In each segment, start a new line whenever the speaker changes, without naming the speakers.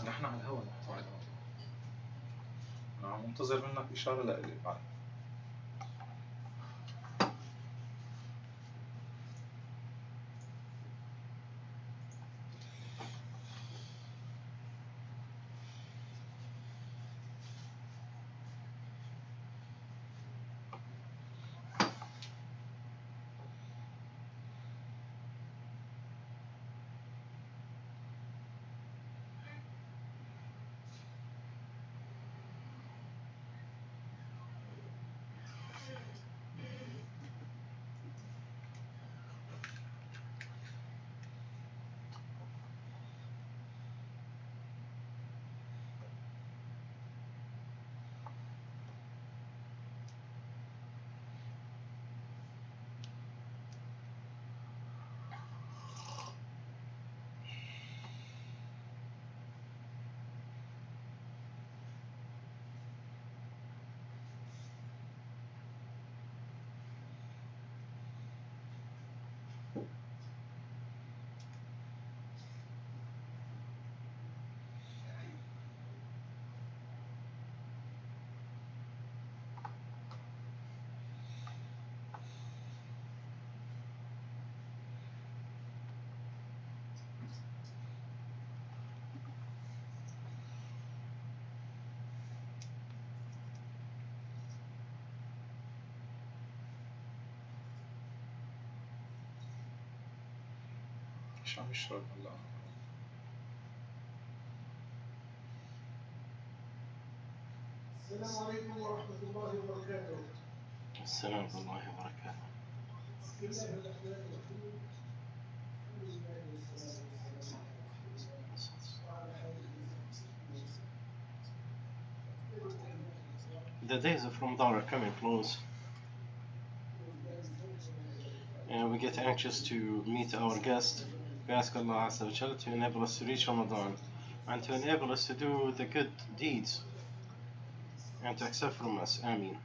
نحن على الهواء. أنا عم منتظر منك إشارة لإلي بعد. شو عم يشرب هلا؟
السلام عليكم ورحمة الله وبركاته.
السلام ورحمة الله وبركاته.
بسم الله الرحمن الرحيم. الحمد لله والصلاة والسلام على رسول الله وعلى آله وصحبه.
The days of Ramadan are coming close, and we get anxious to meet our guest. We ask Allah Azza wa Jalla to enable us to reach Ramadan and to enable us to do the good deeds and to accept from us. Ameen.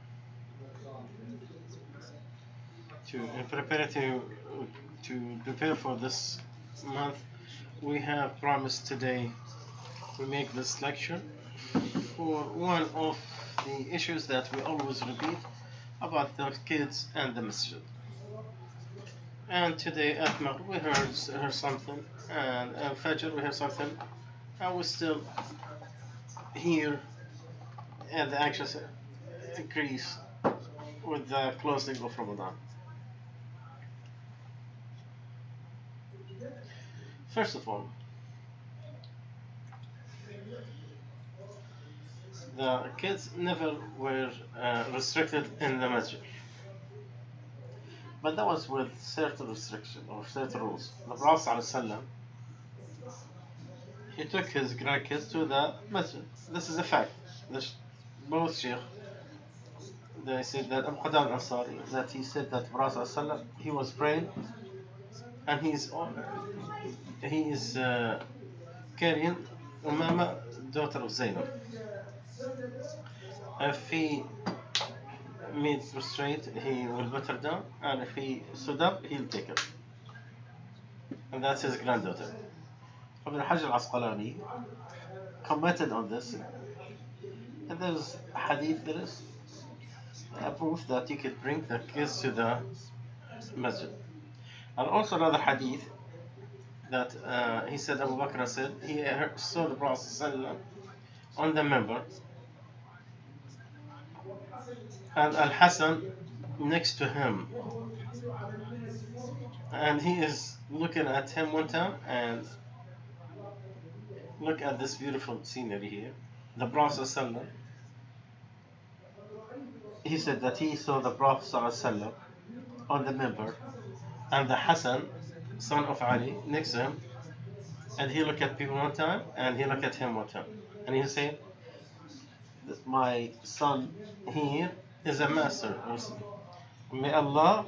To prepare for this month, we have promised today we make this lecture for one of the issues that we always repeat about the kids and the masjid. And today at Maghrib we heard something, and at Fajr we heard something, and we still hear and the anxious increase with the closing of Ramadan. First of all, the kids never were restricted in the masjid, but that was with certain restriction or certain rules. The Prophet ﷺ, he took his grandkids to the masjid. This is a fact. Both Sheikh, they said that Abu Qadam Ansari, that he said that Prophet ﷺ, he was praying and he is carrying Umama, daughter of Zainab. If he made prostrate, he will put her down, and if he stood up, he'll take her. And that's his granddaughter. Ibn Hajar al-Asqalani commented on this, and there's a hadith, there is a proof that you could bring the kids to the masjid. And also another hadith that he said, Abu Bakr said, he saw the Prophet on the member, and Al-Hasan next to him, and he is looking at him one time, and look at this beautiful scenery here. The Prophet ﷺ, he said that he saw the Prophet ﷺ on the member, and the Hassan, son of Ali, next to him, and he looked at people one time, and he looked at him one time, and he said, my son here is a master. May Allah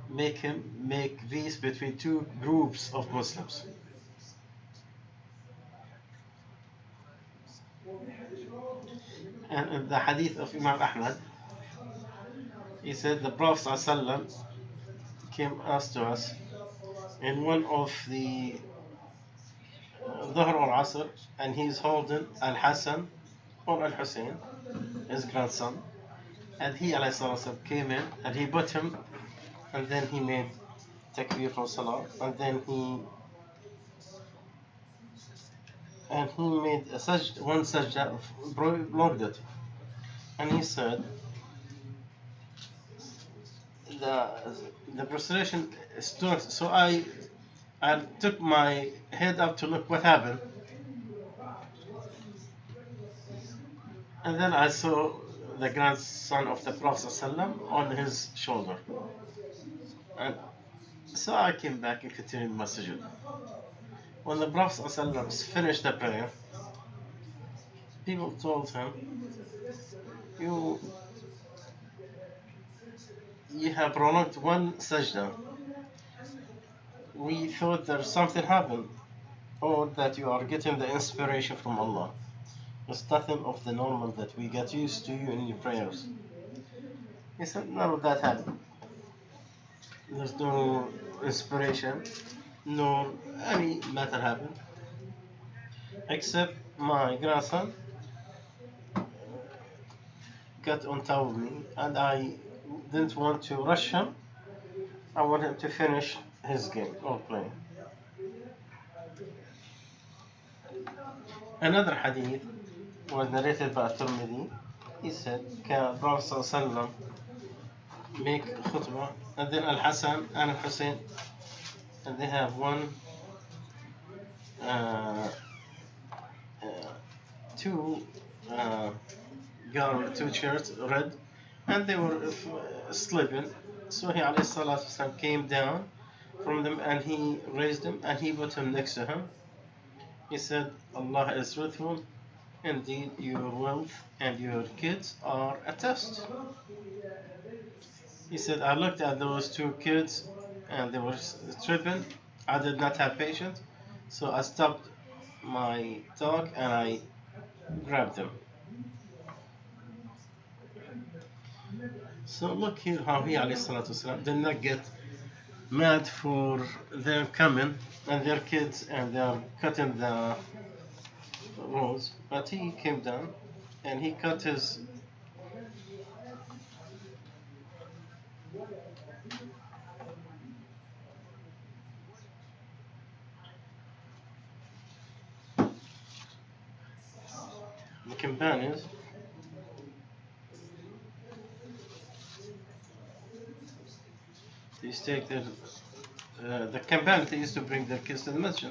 make him make peace between two groups of Muslims. And in the hadith of Imam Ahmad, he said the Prophet ﷺ came to us in one of the Dhuhr or Asr, and he's holding Al Hassan or Al Hussein, his grandson, and he alayhi salatu came in and he put him, and then he made takbir from Salah, and then he made one sajda, prolonged it, and he said the the prostration stood. So I took my head up to look what happened, and then I saw the grandson of the Prophet ﷺ on his shoulder, and so I came back and continued my sujood. When the Prophet ﷺ finished the prayer, people told him, "You have prolonged one sajda. We thought there's something happened, or that you are getting the inspiration from Allah. It's nothing of the normal that we get used to you in your prayers." He said, "None of that happened. There's no inspiration, nor any matter happened, except my grandson got on top of me, and I didn't want to rush him. I want him to finish his game or play." Another hadith was narrated by Tirmidhi. He said, "Can Prophet ﷺ make khutbah, and then Al Hassan and Al Hussein, and they have one, uh, uh, two garment, two shirts, red, and they were sleeping. So he alayhi salatu wasalam came down from them, and he raised him, and he put him next to him. He said, Allah is truthful. Indeed, your wealth and your kids are a test. He said, I looked at those two kids and they were tripping. I did not have patience, so I stopped my talk and I grabbed them. So look here how he والسلام, did not get mad for their coming and their kids and they're cutting the roads, but he came down and he cut his companions. They used to take the companions, they used to bring their kids to the masjid.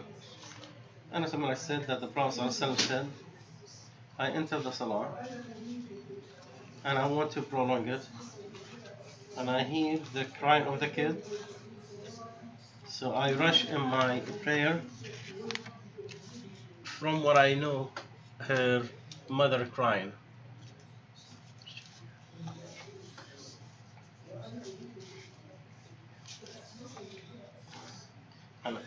And as I said that the Prophet ﷺ said, I enter the salah and I want to prolong it, and I hear the crying of the kid, so I rush in my prayer from what I know her mother crying. And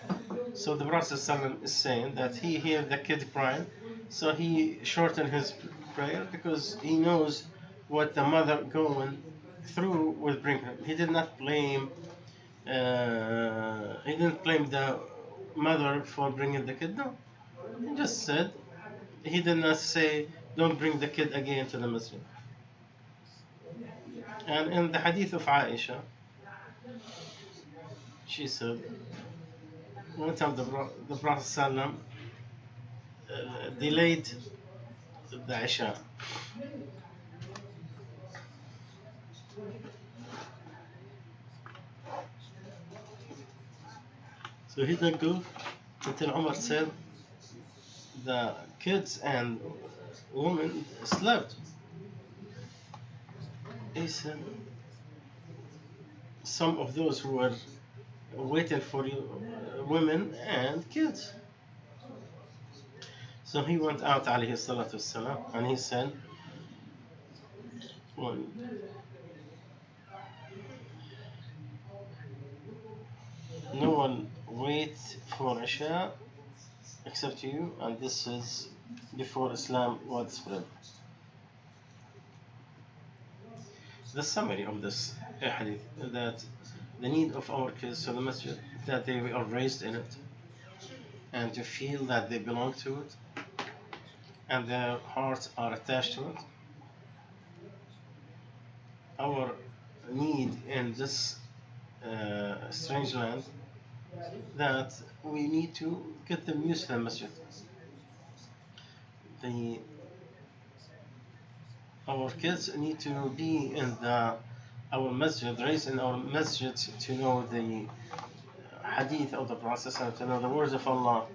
so the Prophet ﷺ is saying that he heard the kid crying, so he shortened his prayer because he knows what the mother going through will bring him. He did not blame he didn't blame the mother for bringing the kid. No, he just said, he did not say don't bring the kid again to the masjid. And in the hadith of Aisha, she said one time the Prophet ﷺ, delayed the Isha. So he didn't go until Umar said the kids and women slept. He said some of those who were waiting for you, women and kids. So he went out alayhi salatu wasalam, and he said, well, no one waits for Isha except you, and this is before Islam was spread. The summary of this hadith is that the need of our kids to the masjid, that they are raised in it, and to feel that they belong to it and their hearts are attached to it. Our need in this strange land, that we need to get them used to the masjid. The, our kids need to be in our masjid, raised in our masjid, to know the hadith of the Prophet, to know the words of Allah.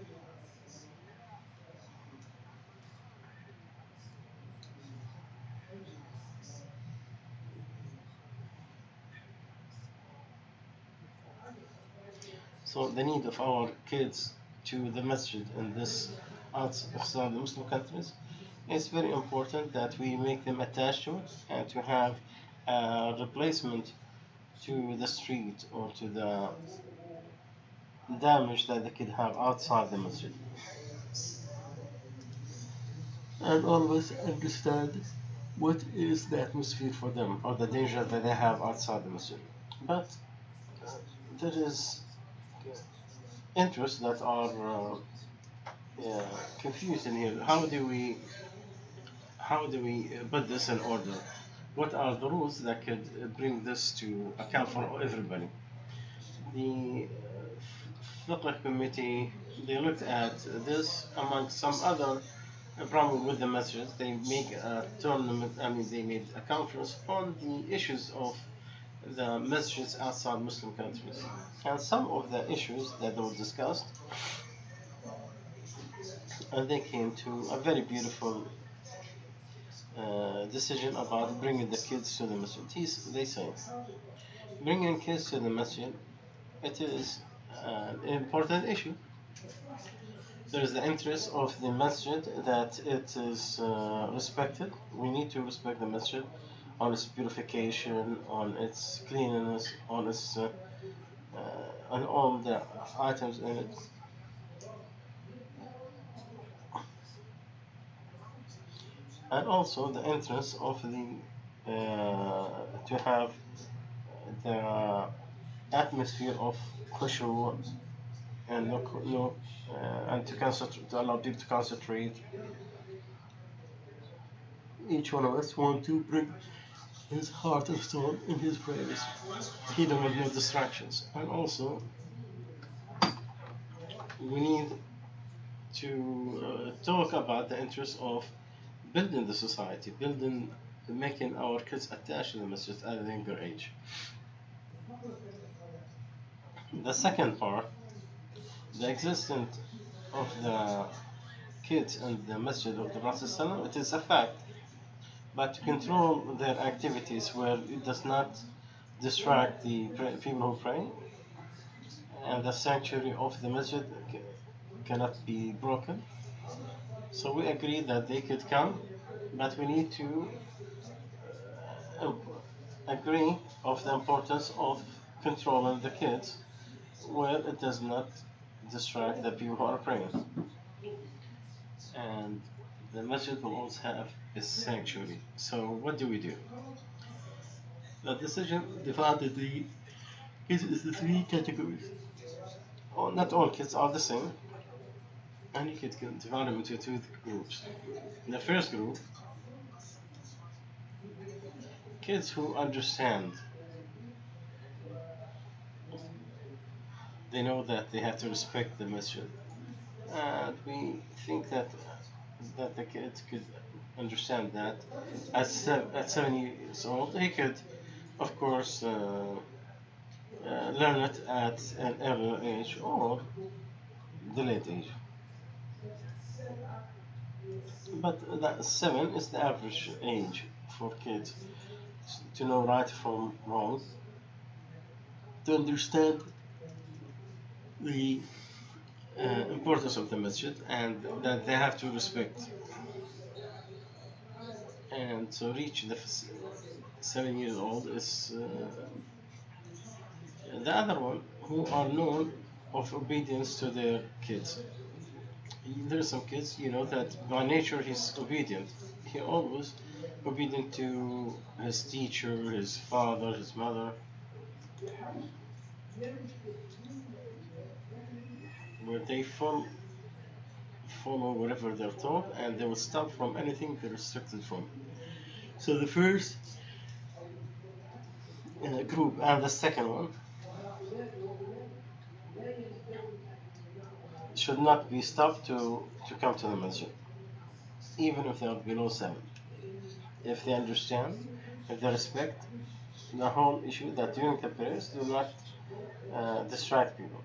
So the need of our kids to the masjid in this outside the Muslim countries, it's very important that we make them attached to it and to have a replacement to the street or to the damage that they could have outside the masjid. And always understand what is the atmosphere for them or the danger that they have outside the masjid. But there is interests that are confused in here. How do we put this in order? What are the rules that could bring this to account for everybody? The fiqh committee, they looked at this among some other problem with the masjid. They make a tournament. I mean, they made a conference on the issues of the masjids outside Muslim countries, and some of the issues that were discussed, and they came to a very beautiful decision about bringing the kids to the masjid. They say bringing kids to the masjid, it is an important issue. There is the interest of the masjid that it is respected. We need to respect the masjid on its purification, on its cleanliness, on all the items in it. And also the interest of to have the atmosphere of khushu and and to concentrate, to allow people to concentrate. Each one of us want to bring his heart and soul in his prayers. He don't want no distractions. And also, we need to talk about the interest of building the society, making our kids attached to the masjid at a younger age. The second part, the existence of the kids in the masjid of the Prophet ﷺ, it is a fact, but to control their activities where it does not distract the people who pray, and the sanctuary of the masjid cannot be broken. So we agree that they could come, but we need to uh, agree of the importance of controlling the kids where it does not distract the people who are praying. And the masjid will also have a sanctuary. So what do we do? The decision divided the kids into three categories. Not all kids are the same, and you could divide them into two groups. The first group, kids who understand. They know that they have to respect the masjid, and we think that the kids could understand that. At 7 years old, he could, of course, learn it at an earlier age or the late age. But that 7 is the average age for kids to know right from wrong, to understand the importance of the masjid, and that they have to respect. And to reach the 7 years old is the other one, who are known of obedience to their kids. There are some kids, that by nature he's obedient. He always obedient to his teacher, his father, his mother. Where they follow whatever they're told, and they will stop from anything they're restricted from. So the first group and the second one should not be stopped to come to the masjid, even if they are below 7. If they understand, if they respect the whole issue that during the prayers do not distract people.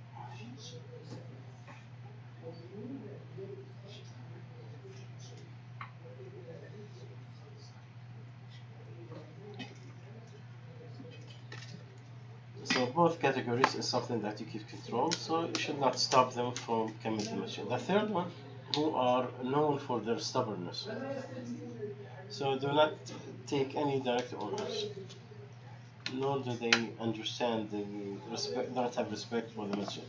So both categories is something that you keep control, so you should not stop them from coming to masjid. The third one, who are known for their stubbornness. So do not take any direct orders, nor do they understand the respect, don't have respect for the masjid.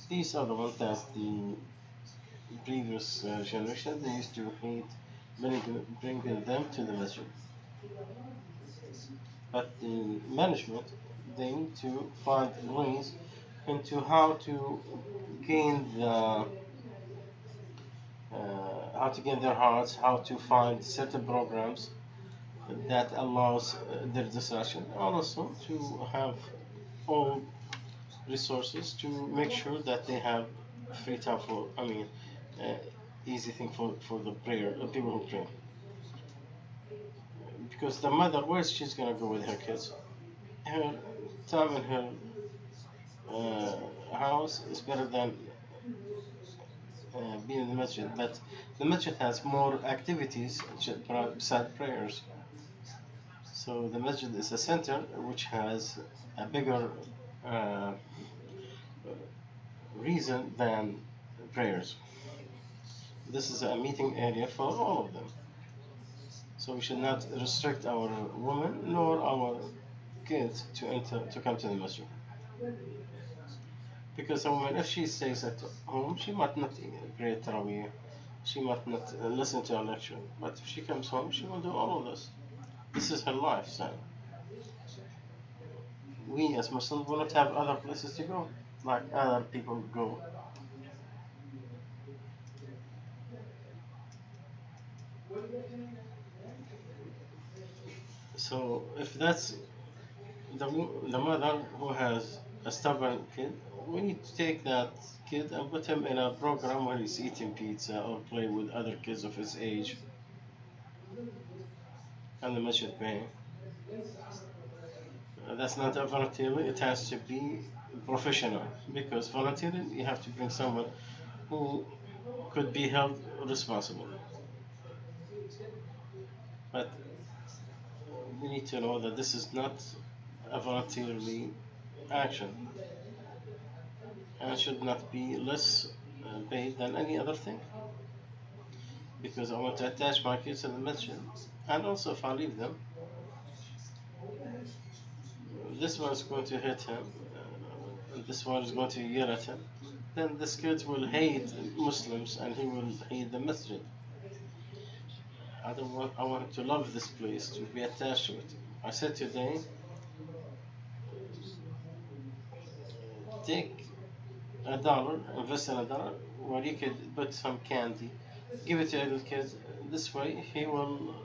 These are the ones that the previous generation they used to hate bringing them to the masjid. But the management they need to find ways into how to gain the how to gain their hearts, how to find certain programs that allows their distraction, and also to have all resources to make sure that they have free time for, uh, easy thing for the prayer, the people who pray. Because the mother, where she's gonna go with her kids? Her time in her house is better than being in the masjid. But the masjid has more activities besides prayers. So the masjid is a center which has a bigger uh, reason than prayers. This is a meeting area for all of them. So we should not restrict our women nor our kids to enter to come to the masjid. Because a woman, if she stays at home, she might not pray Taraweeh, she might not listen to a lecture. But if she comes home, she will do all of this. This is her lifestyle. We as Muslims will not have other places to go, like other people go. So if that's the mother who has a stubborn kid, we need to take that kid and put him in a program where he's eating pizza or play with other kids of his age and the masjid paying. That's not a volunteering, it has to be professional, because volunteering you have to bring someone who could be held responsible. But we need to know that this is not a voluntary action and should not be less paid than any other thing. Because I want to attach my kids to the masjid, and also if I leave them, this one is going to hit him, and this one is going to yell at him. Then this kid will hate Muslims and he will hate the masjid. I don't want. I want to love this place, to be attached to it. I said today, take $1, invest in $1, where you could put some candy, give it to a little kid. This way, he will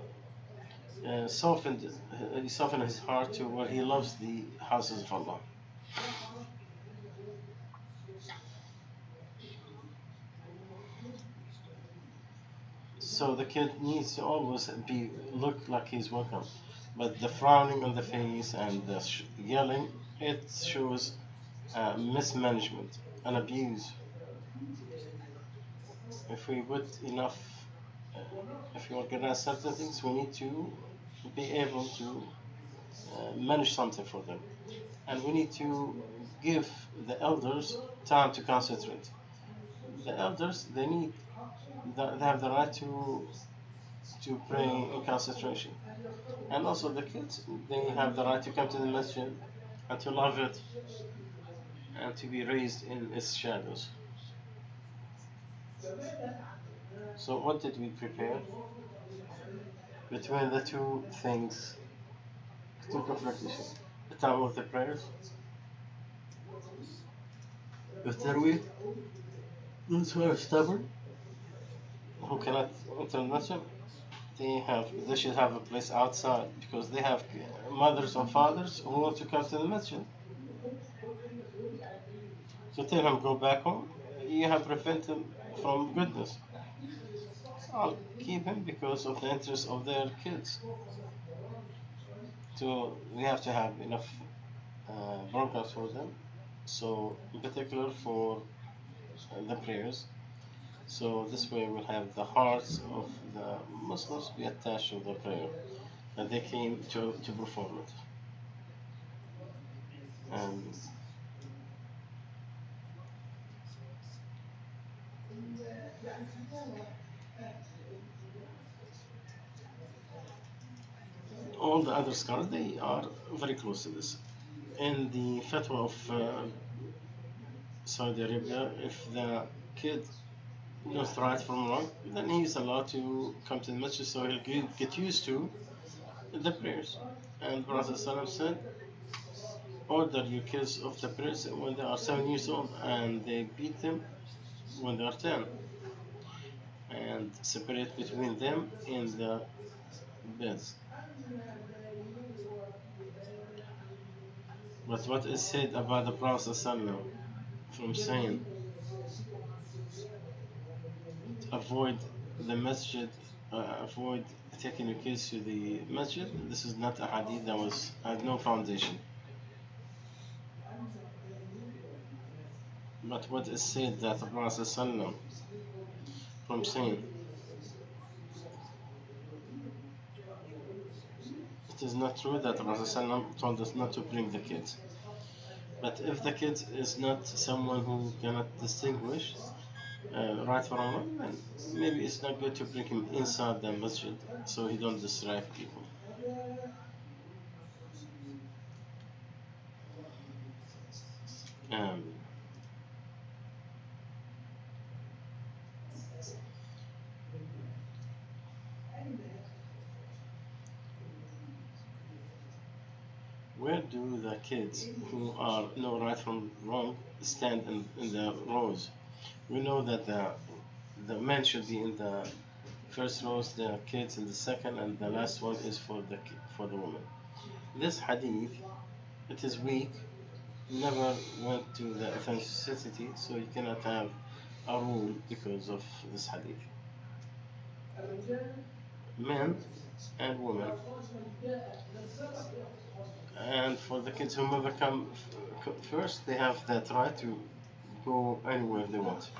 soften his heart to where he loves the houses of Allah. So the kid needs to always be look like he's welcome, but the frowning on the face and the yelling, it shows mismanagement and abuse. If we put enough, uh, if we organize certain things, we need to be able to manage something for them, and we need to give the elders time to concentrate. The elders they have the right to pray in concentration, and also the kids they have the right to come to the masjid and to love it and to be raised in its shadows. So what did we prepare between the two things, two confrontation? The time of the prayers, the tarweeh, those who are stubborn, who cannot enter the masjid, they should have a place outside because they have mothers or fathers who want to come to the masjid. So tell him go back home. You have prevented them from goodness. I'll keep him because of the interest of their kids. So we have to have enough programs for them. So in particular for the prayers. So this way we'll have the hearts of the Muslims be attached to the prayer, and they came to perform it. And all the other scholars, they are very close to this. In the fatwa of Saudi Arabia, if the kid knows right from wrong, then he is allowed to come to the masjid so he'll get used to the prayers. And Prophet ﷺ said, order your kids of the prayers when they are 7 years old, and they beat them when they are 10, and separate between them in the beds. But what is said about the Prophet ﷺ from saying, avoid the masjid, avoid taking your kids to the masjid, this is not a hadith that had no foundation. But what is said that the Prophet ﷺ from saying, it is not true that the Prophet ﷺ told us not to bring the kids. But if the kid is not someone who cannot distinguish right from wrong, then maybe it's not good to bring him inside the masjid so he don't distract people. Um, where do the kids who are know right from wrong stand in the rows? We know that the men should be in the first rows, the kids in the second, and the last one is for the women. This hadith, it is weak, never went to the authenticity, so you cannot have a rule because of this hadith. Men and women, and for the kids who never come first, they have that right to go anywhere they want,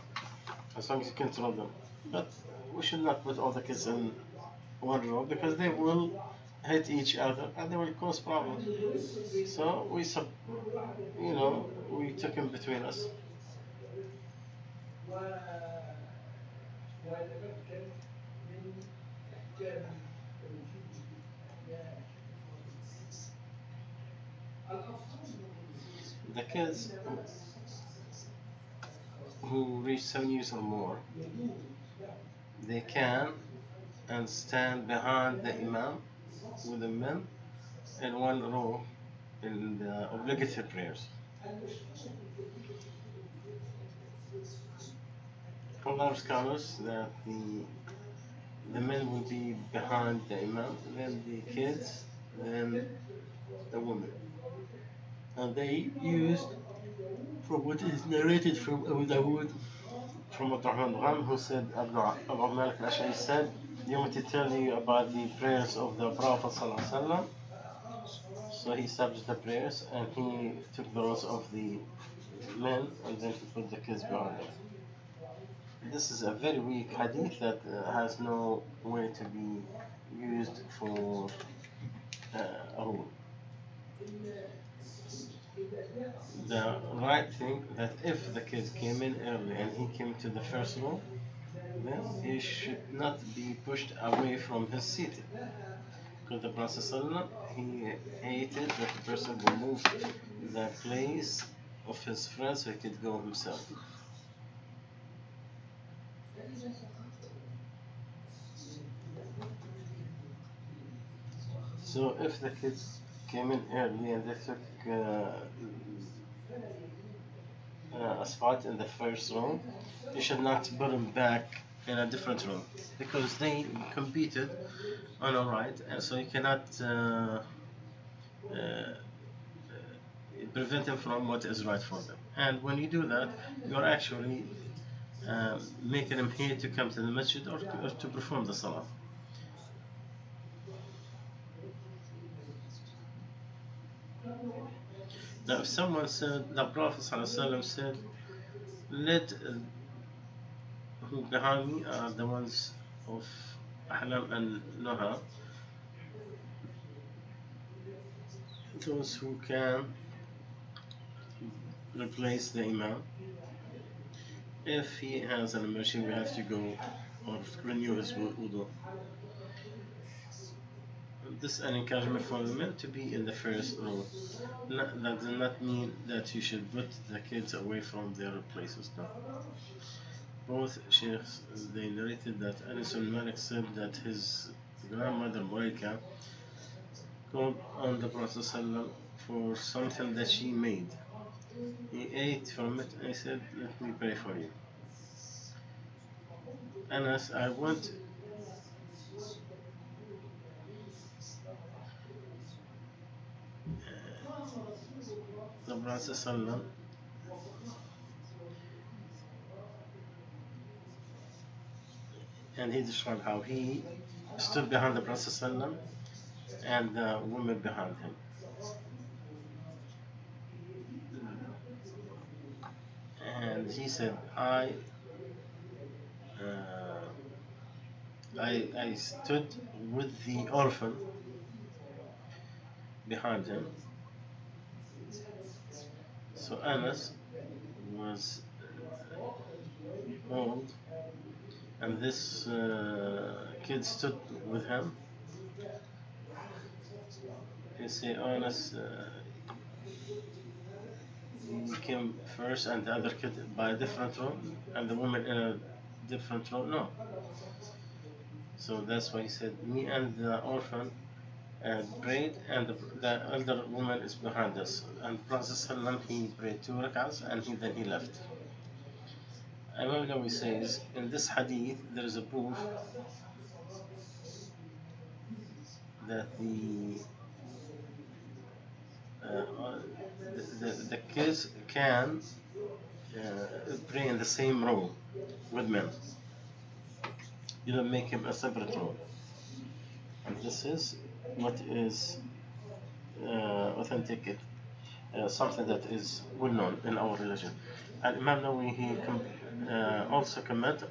as long as you control them. But we should not put all the kids in one row because they will hit each other and they will cause problems. So we took him between us. The kids who reach 7 years or more, they can and stand behind the imam with the men in one row in the obligatory prayers. Allah scholars that the men will be behind the imam, then the kids, then the women. And they used from what is narrated from Abu Dawood, from Abdurrahman Gham, who said, Abu Malik al-Ash'ari said, you want to tell you about the prayers of the Prophet Sallallahu Alaihi Wasallam. So he established the prayers and he took the roles of the men and then he put the kids behind them. This is a very weak hadith that has no way to be used for a rule. The right thing that if the kid came in early and he came to the first row, then he should not be pushed away from his seat. Because the Prophet ﷺ, he hated that the person will move the place of his friend so he could go himself. So if the kids came in early and they took a spot in the first row, you should not put them back in a different room because they competed on a right, and so you cannot prevent them from what is right for them. And when you do that, you're actually making them here to come to the masjid or to perform the salah. Now, if someone said, the Prophet ﷺ said, let who behind me are the ones of Ahlam and Noha, those who can replace the Imam. If he has an emergency, we have to go or renew his wudu. This is an encouragement for the men to be in the first row. That does not mean that you should put the kids away from their places. No. Both sheikhs, they narrated that Anas bin Malik said that his grandmother Boyka called on the Prophet ﷺ for something that she made. He ate from it and he said, let me pray for you. Anas, I want the Prophet ﷺ, and he described how he stood behind the Prophet ﷺ and the woman behind him. And he said, uh, I stood with the orphan behind him. So Anas was old, and this kid stood with him. He said, Anas, he came first, and the other kid by a different row, and the woman in a different row. No. So that's why he said, me and the orphan prayed, and the elder woman is behind us. And Prophet ﷺ, he prayed 2 rak'ahs, and then he left. Imam Nawawi says, in this hadith, there is a proof that uh, the kids can pray in the same row with men. You don't make him a separate row. And this is what is authentic, something that is well known in our religion. And Imam Nawawi, he also commented,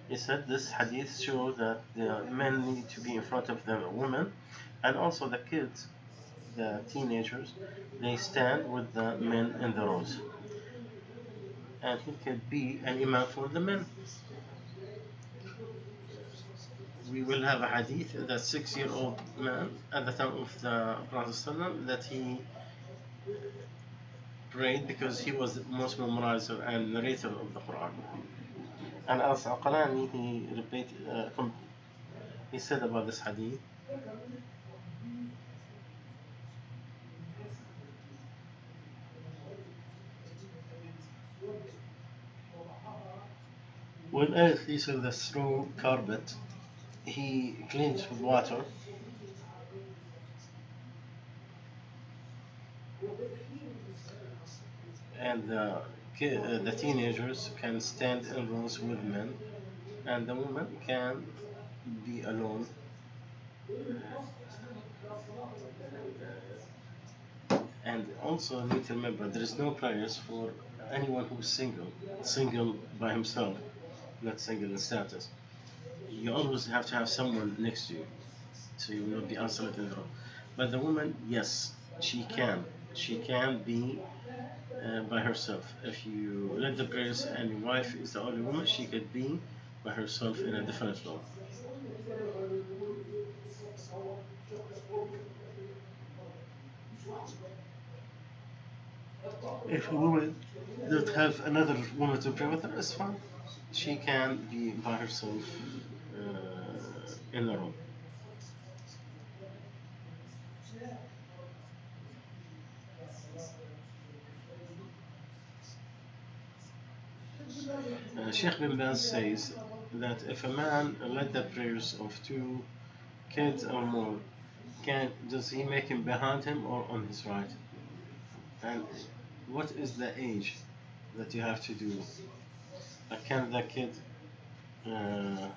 he said this hadith shows that the men need to be in front of the women, and also the kids, the teenagers, they stand with the men in the rows. And he could be an imam for the men. We will have a hadith that 6-year-old man at the time of the Prophet ﷺ, that he prayed because he was the most memorizer and narrator of the Quran. And Al-Aqalani, he said about this hadith, when Earth is on the straw carpet, he cleans with water, and the teenagers can stand in rows with men, and the woman can be alone. And also need to remember there is no prayers for anyone who's single by himself, not single in status. You always have to have someone next to you, so you will not be isolated in the room. But the woman, yes, she can be by herself. If you let the prayers and your wife is the only woman, she could be by herself in a different room. If a woman don't have another woman to pray with her, it's fine. She can be by herself in the room. Sheikh bin Baz says that if a man led the prayers of 2 kids or more, does he make him behind him or on his right? And what is the age that you have to do? Like, can the kid, uh,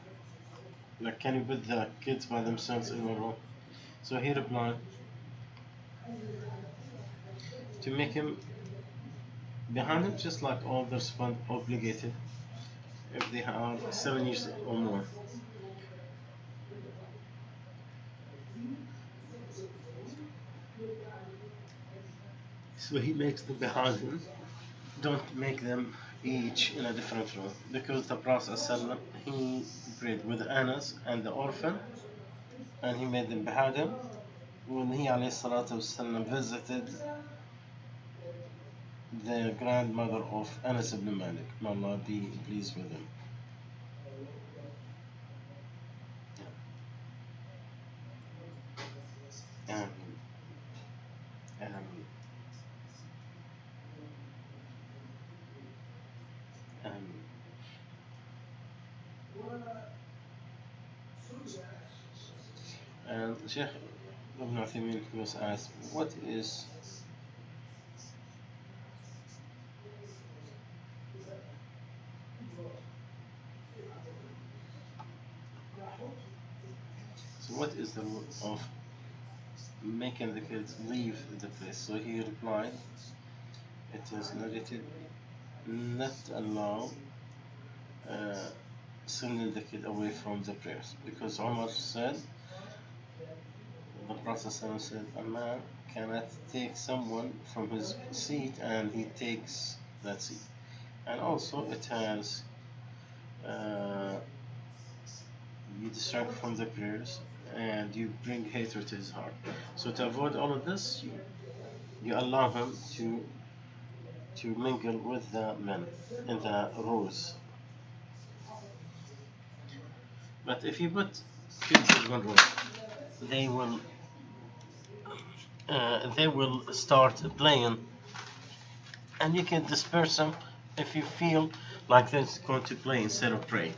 can you put the kids by themselves in a row? So he replied, to make him behind him, just like all the obligated if they are 7 years or more. So he makes them behind him. Don't make them each in a different row, because the Prophet ﷺ, he prayed with Anas and the orphan, and he made them behind him. When he ﷺ visited the grandmother of Anas ibn Malik, may Allah be pleased with him. Ameen. Ameen. Ameen. And Sheikh Ibn Uthaymeen was asked, what is the rule of making the kids leave the place? So he replied, it is narrated not allow sending the kid away from the prayers, because Umar said, the Prophet said, a man cannot take someone from his seat and he takes that seat. And also it has you distract from the prayers and you bring hatred to his heart. So to avoid all of this, you allow him to mingle with the men in the rows. But if you put kids in one row, they will start playing, and you can disperse them if you feel like they're going to play instead of pray.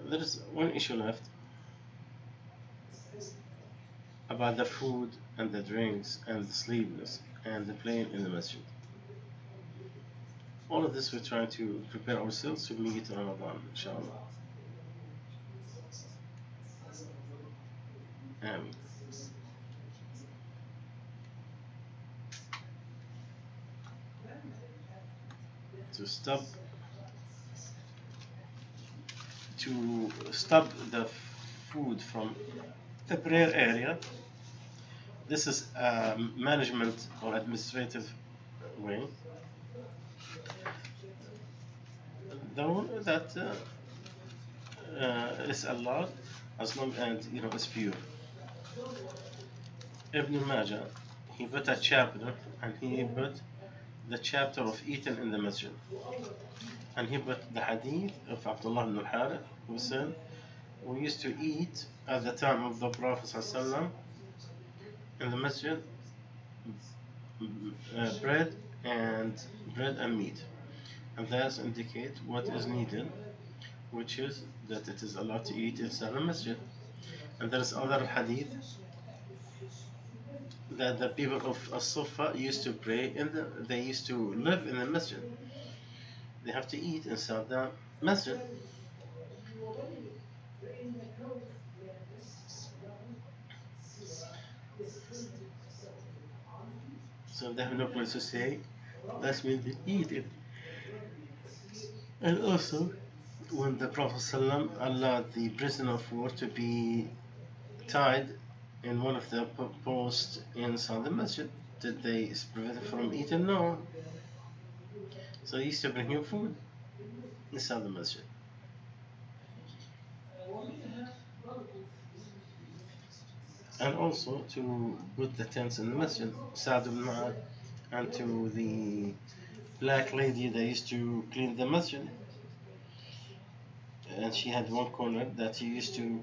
There is one issue left about the food and the drinks and the sleepless and the playing in the masjid. All of this we're trying to prepare ourselves to meet Ramadan, inshallah. Ameen. To stop the food from the prayer area. This is a management or administrative way. The rule that is allowed as long as it's pure. Ibn Majah, he put a chapter, and he put the chapter of eating in the masjid, and he put the hadith of Abdullah ibn al-Harith, who said, we used to eat at the time of the Prophet ﷺ in the masjid bread and meat, and that indicate what is needed, which is that it is allowed to eat inside the masjid. And there is other hadith that the people of As-Sufa used to pray they used to live in the masjid. They have to eat inside the masjid. So they have no place to stay. That's when they eat it. And also, when the Prophet ﷺ allowed the prisoner of war to be tied in one of the posts inside the masjid, did they prevent him from eating? No. So he used to bring him food inside the masjid. And also to put the tents in the masjid. Sa'd ibn Mu'adh, and to the black lady that used to clean the masjid. and she had one corner that she used to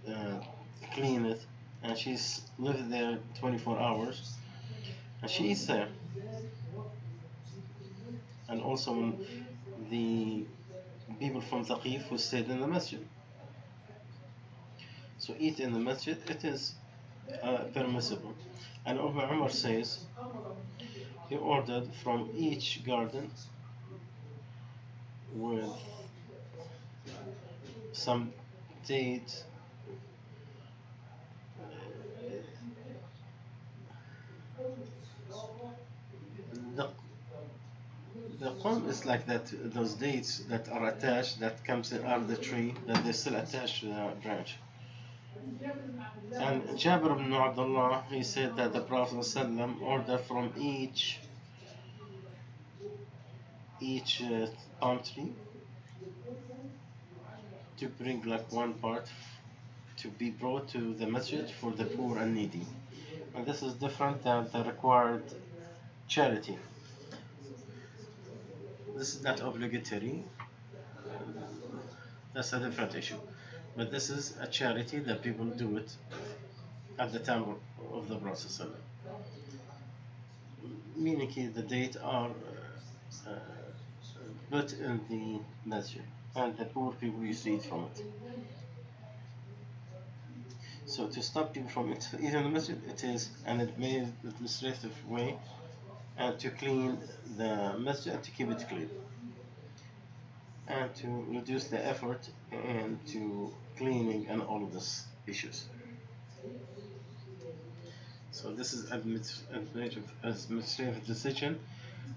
uh, clean it, and she's lived there 24 hours, and she eats there. And also the people from Taqif who stayed in the masjid. So eat in the masjid, it is permissible. And Umar says he ordered from each garden with some date. The, the qum is like that, those dates that are attached, that comes in out of the tree, that they still attached to the branch. And Jabir ibn Abdullah, he said that the Prophet ﷺ ordered from each palm tree to bring like one part to be brought to the masjid for the poor and needy. And this is different than the required charity. This is not obligatory, that's a different issue. But this is a charity that people do it at the time of the Prophet ﷺ. Meaning the date are put in the masjid, and the poor people used to eat from it. So to stop people from eating in the masjid, it is an administrative way, and to clean the masjid and to keep it clean, and to reduce the effort into cleaning and all of these issues. So this is administrative decision,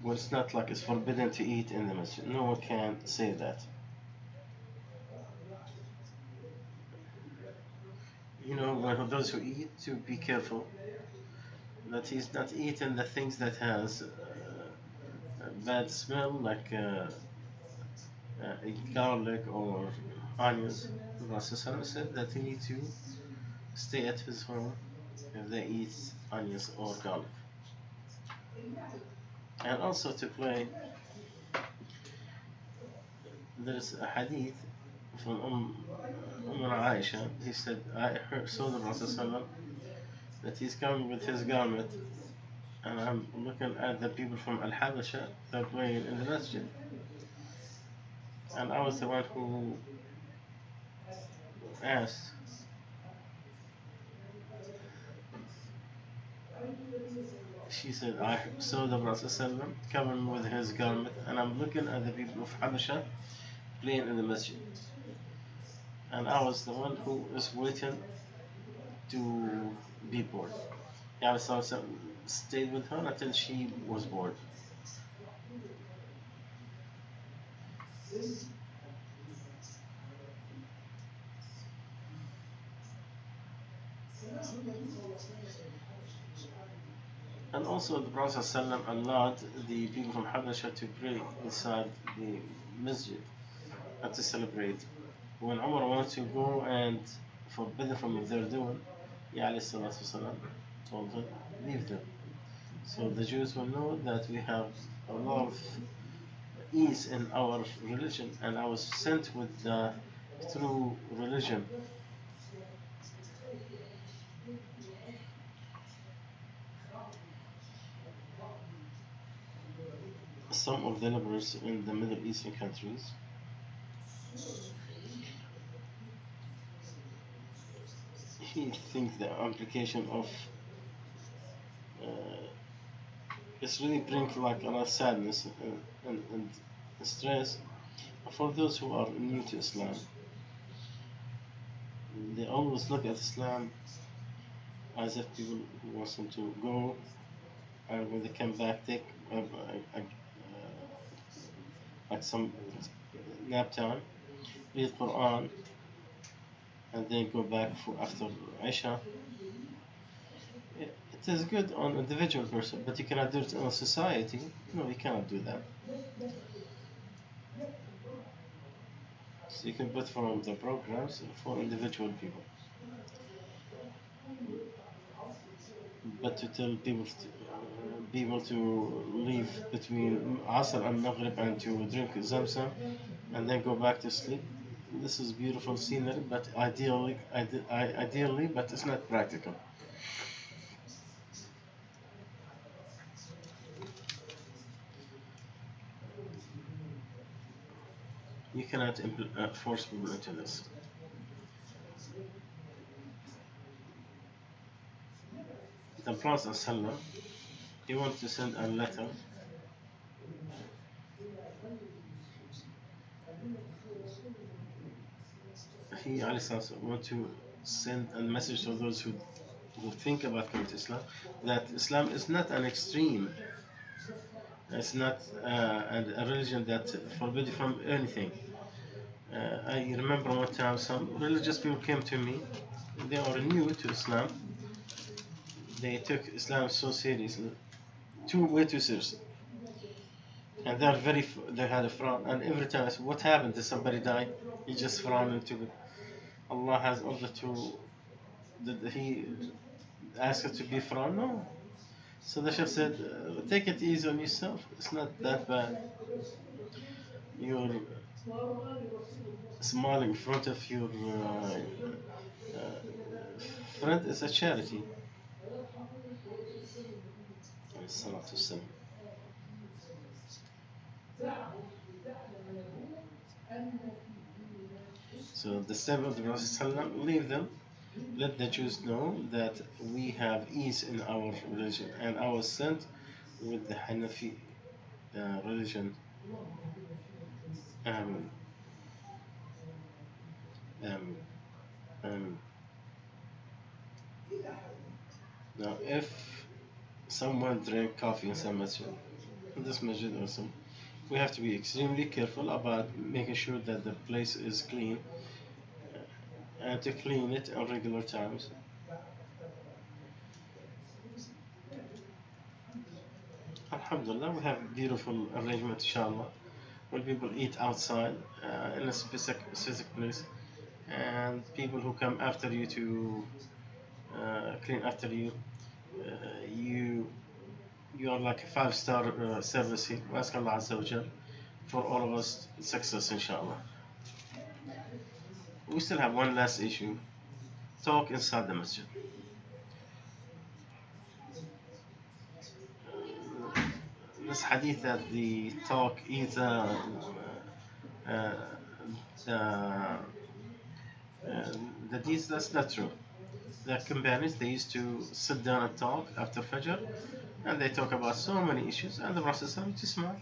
where it's not like it's forbidden to eat in the masjid. No one can say that. You know, when those who eat, to be careful that he's not eating the things that has bad smell, like garlic or onions. The Prophet said that he needs to stay at his home if they eat onions or garlic. And also to play, there's a hadith from Aisha. He said, saw the Prophet that he's coming with his garment, and I'm looking at the people from Al Habasha, they're playing in the masjid. And I was the one who asked. She said, I saw the Prophet coming with his garment, and I'm looking at the people of Habasha playing in the masjid. And I was the one who was waiting to be bored. Yeah, so I stayed with her until she was bored. And also the Prophet ﷺ allowed the people from Habasha to pray inside the masjid and to celebrate. When Umar wanted to go and forbid them from what they're doing, والسلام, told them, leave them. So the Jews will know that we have a lot of ease in our religion, and I was sent with the true religion. Some of the liberals in the Middle Eastern countries he think the application of it's really brings like a lot of sadness and stress for those who are new to Islam. They always look at Islam as if people who want them to go, and when they come back take like some nap time, read Quran, and then go back for after Isha. It is good on individual person, but you cannot do it on society. No, you cannot do that. So you can put from the programs for individual people. But to tell people to leave between Asr and Maghrib and to drink Zamzam and then go back to sleep, This is beautiful scenery, but ideally, but it's not practical. You cannot force people into this. The Prophet ﷺ, he wanted to send a letter. He ﷺ want to send a message to those who think about coming to Islam, that Islam is not an extreme. It's not a religion that forbids you from anything. I remember one time some religious people came to me. They are new to Islam. They took Islam so seriously, way too seriously, and they had a frown. And every time I said, "What happened? Did somebody die?" He just frowned into it. Allah has ordered to. Did He ask us to be frown? No. So the Sheikh said, "Take it easy on yourself. It's not that bad. You're smiling in front of your friend is a charity." Salatu wassalam. So the step of the Prophet ﷺ, leave them, let the Jews know that we have ease in our religion, and I was sent with the Hanafi religion. Um, um, um, Now, if someone drank coffee in some masjid, in this masjid also, we have to be extremely careful about making sure that the place is clean and to clean it on regular times. Alhamdulillah, we have beautiful arrangement, inshallah, where people eat outside in a specific place, and people who come after you to clean after you, uh, you you are like a five-star service here. We ask Allah Azza wa Jal for all of us success, inshallah. We still have one last issue: talk inside the masjid. This hadith that the talk is uh, the the deeds, that's not true. The companions, they used to sit down and talk after Fajr, and they talk about so many issues, and the Prophet used to smile.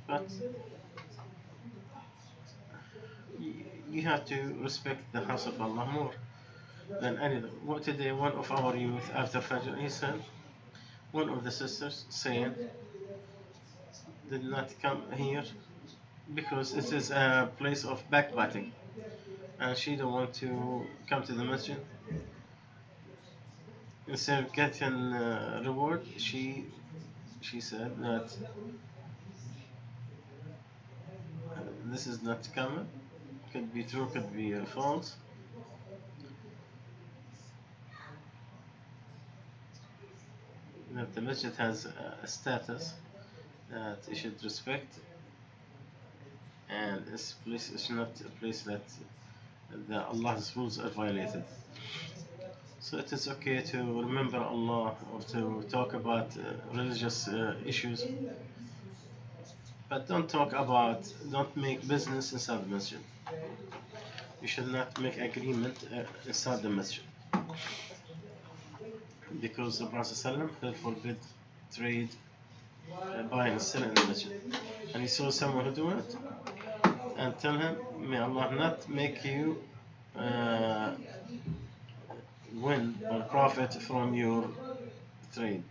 But you have to respect the house of Allah more than anything. Today, one of our youth after Fajr, he said, one of the sisters saying, did not come here because it is a place of backbiting, and she don't want to come to the masjid. Instead of getting reward, she said that this is not common. Could be true, could be false. That the masjid has a status that it should respect, and this place is not a place that Allah's rules are violated. So it is okay to remember Allah or to talk about religious issues, but don't make business inside the masjid. You should not make agreement inside the masjid, because the Prophet ﷺ forbid trade, buying and selling in the masjid. And he saw someone who do it, and tell him, may Allah not make you uh, win or profit from your trade.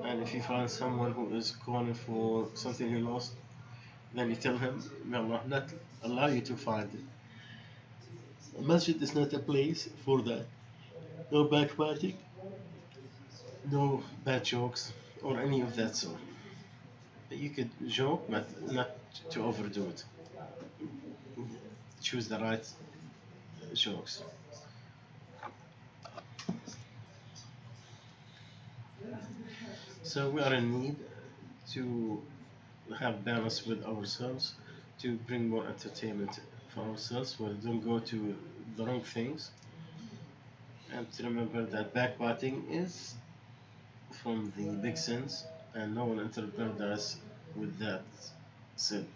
And if you find someone who is calling for something he lost, then you tell him, may Allah not allow you to find it. A masjid is not a place for that. No backbiting, no bad jokes, or any of that sort. You could joke, but not to overdo it. Choose the right jokes. So we are in need to have balance with ourselves, to bring more entertainment for ourselves. Well, don't go to the wrong things. And to remember that backbiting is from the big sins, and no one entered us with that sin.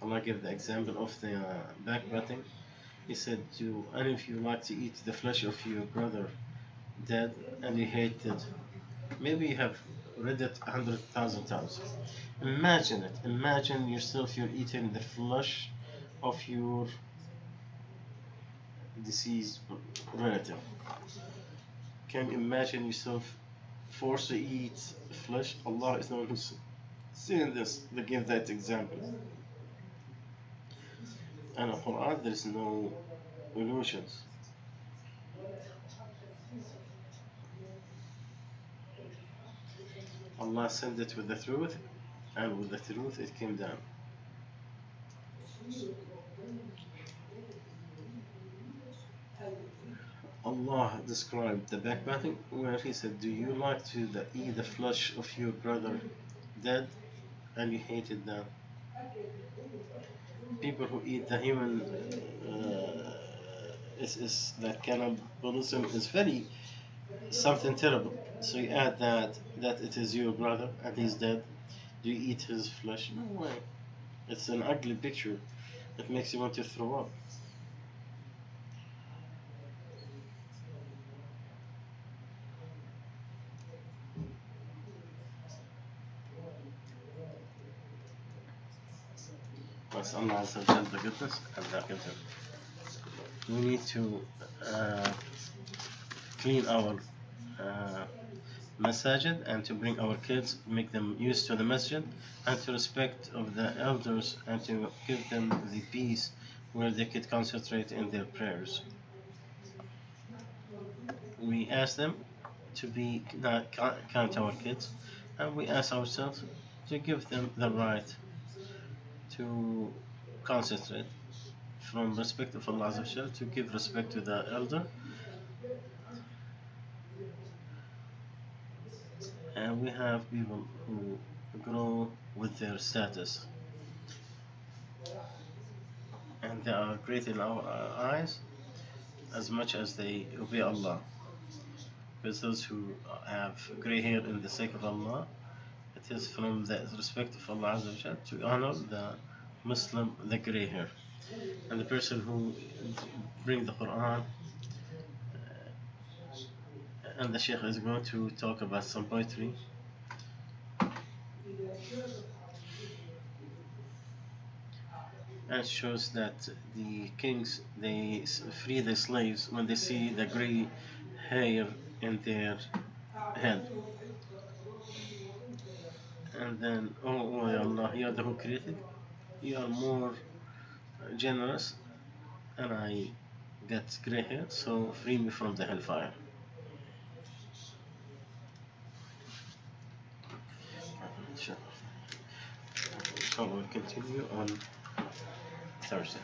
Allah gave the example of the backbiting. He said, "Do any of you like to eat the flesh of your brother dead and you hate it?" Maybe you have read it 100,000 times. Imagine it. Imagine yourself, you're eating the flesh of your deceased relative. Can you imagine yourself forced to eat flesh? Allah is the one who's saying this. They give that example. And in the Quran, there is no illusions. Allah sent it with the truth, and with the truth it came down. Allah described the backbiting where He said, "Do you like to eat the flesh of your brother dead, and you hated that?" People who eat the human is that cannibalism is very something terrible. So you add that it is your brother and he's dead. Do you eat his flesh? No way. It's an ugly picture. It makes you want to throw up. That's Allah Azza wa Jal, the goodness and the content. We need to clean our masajid and to bring our kids, make them used to the masjid and to respect of the elders and to give them the peace where they could concentrate in their prayers. We ask them to be kind to our kids, and we ask ourselves to give them the right to concentrate from respect of Allah Azza wa Jal, to give respect to the elder, and we have people who grow with their status and they are great in our eyes as much as they obey Allah. Because those who have gray hair in the sake of Allah, it is from the respect of Allah Azza wa Jal to honor the Muslim, the gray hair. And the person who bring the Quran, and the Sheikh is going to talk about some poetry. And shows that the kings, they free the slaves when they see the gray hair in their head. And then, oh Allah, you are the who created, you are more generous, and I get gray hair, so free me from the hellfire. Sure. So we'll continue on Thursday.